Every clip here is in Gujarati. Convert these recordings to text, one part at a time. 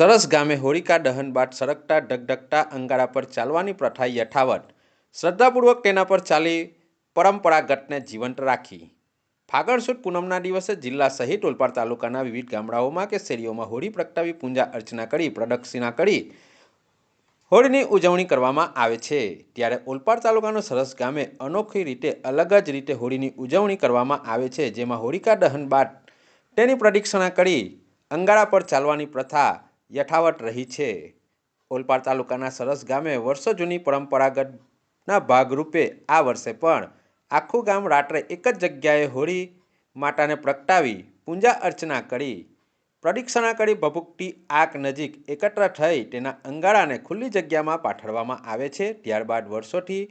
સરસ ગામે હોળિકા દહન બાદ સળગતા ઢગઢગતા અંગારા પર ચાલવાની પ્રથા યથાવત, શ્રદ્ધાપૂર્વક તેના પર ચાલી પરંપરાગતને જીવંત રાખી। ફાગણ સુદ પૂનમના દિવસે જિલ્લા સહિત ઓલપાડ તાલુકાના વિવિધ ગામડાઓમાં કે શેરીઓમાં હોળી પ્રગટાવી પૂજા અર્ચના કરી પ્રદક્ષિણા કરી હોળીની ઉજવણી કરવામાં આવે છે। ત્યારે ઓલપાડ તાલુકાના સરસ ગામે અનોખી રીતે અલગ જ રીતે હોળીની ઉજવણી કરવામાં આવે છે, જેમાં હોળિકા દહન બાદ તેની પ્રદક્ષિણા કરી અંગારા પર ચાલવાની પ્રથા યથાવત રહી છે। ઓલપાડ તાલુકાના સરસ ગામે વર્ષો જૂની પરંપરાગતના ભાગરૂપે આ વર્ષે પણ આખું ગામ રાત્રે એક જ જગ્યાએ હોળી માતાને પ્રગટાવી પૂજા અર્ચના કરી પ્રદક્ષિણા કરી ભભૂકતી આગ નજીક એકત્ર થઈ તેના અંગારાને ખુલ્લી જગ્યામાં પાથરવામાં આવે છે। ત્યારબાદ વર્ષોથી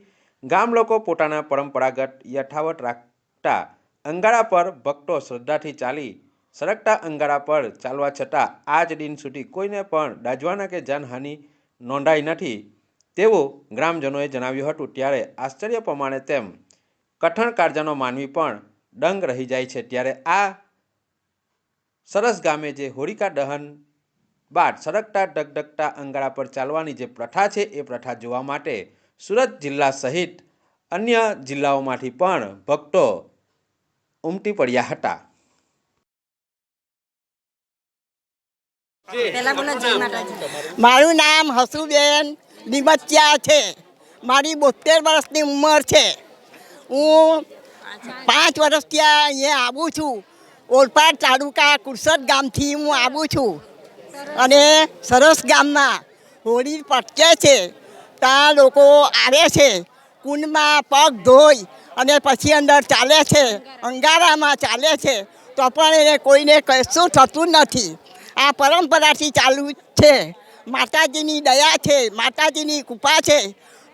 ગામ લોકો પોતાના પરંપરાગત યથાવત રાખતા અંગારા પર ભક્તો શ્રદ્ધાથી ચાલી સળગતા અંગારા પર ચાલવા છતાં આજ દિન સુધી કોઈને પણ દાઝવાના કે જાનહાનિ નોંધાઈ નથી તેવું ગ્રામજનોએ જણાવ્યું હતું। ત્યારે આશ્ચર્ય પ્રમાણે તેમ કઠણ કાળજાનો માનવી પણ દંગ રહી જાય છે। ત્યારે આ સરસ ગામે જે હોળિકા દહન બાદ સળગતા ઢગઢગતા અંગારા પર ચાલવાની જે પ્રથા છે એ પ્રથા જોવા માટે સુરત જિલ્લા સહિત અન્ય જિલ્લાઓમાંથી પણ ભક્તો ઉમટી પડ્યા હતા। મારું નામ હસુબેન નિમચ્યા છે। મારી 72 વર્ષની ઉંમર છે। હું 5 વર્ષથી અહીંયા આવું છું। ઓલપાડ તાલુકા કુરસદ ગામથી હું આવું છું અને સરસ ગામમાં હોળી પટકે છે ત્યાં લોકો આવે છે, કુંડમાં પગ ધોઈ અને પછી અંદર ચાલે છે, અંગારામાં ચાલે છે, તો પણ એને કોઈને કશું થતું નથી। આ પરંપરાથી ચાલુ છે। માતાજીની દયા છે, માતાજીની કૃપા છે,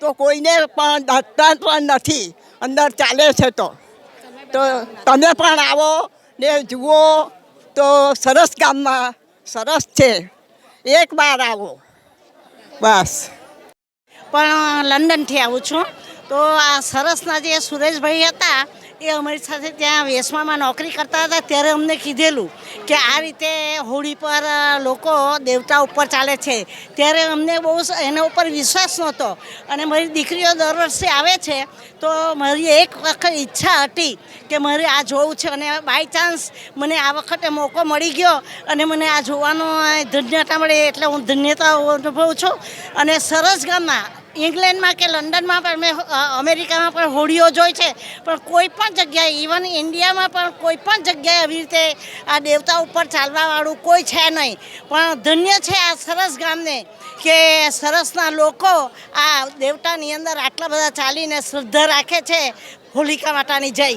તો કોઈને પણ ડરતા પણ નથી, અંદર ચાલે છે। તો તમે પણ આવો ને જુઓ તો સરસ ગામમાં સરસ છે, એક વાર આવો બસ। પણ લંડનથી આવું છું। તો આ સરસના જે સુરેશભાઈ હતા એ અમારી સાથે ત્યાં વેસમામાં નોકરી કરતા હતા, ત્યારે અમને કીધેલું કે આ રીતે હોળી પર લોકો દેવતા ઉપર ચાલે છે। ત્યારે અમને બહુ એના ઉપર વિશ્વાસ નહોતો અને મારી દીકરીઓ દર વર્ષે આવે છે, તો મારી એક વખત ઈચ્છા હતી કે મારે આ જોવું છે અને બાય ચાન્સ મને આ વખતે મોકો મળી ગયો અને મને આ જોવાનો ધન્યતા મળી, એટલે હું ધન્યતા અનુભવું છું। અને સરસ ગામમાં ઇંગ્લેન્ડમાં કે લંડનમાં પણ મેં અમેરિકામાં પણ હોળીઓ જોઈ છે, પણ કોઈ પણ જગ્યાએ ઇવન ઇન્ડિયામાં પણ કોઈ પણ જગ્યાએ આવી રીતે આ દેવતા ઉપર ચાલવાવાળું કોઈ છે નહીં। પણ ધન્ય છે આ સરસ ગામને કે સરસના લોકો આ દેવતાની અંદર આટલા બધા ચાલીને શ્રદ્ધા રાખે છે। હોલિકા માતાની જય।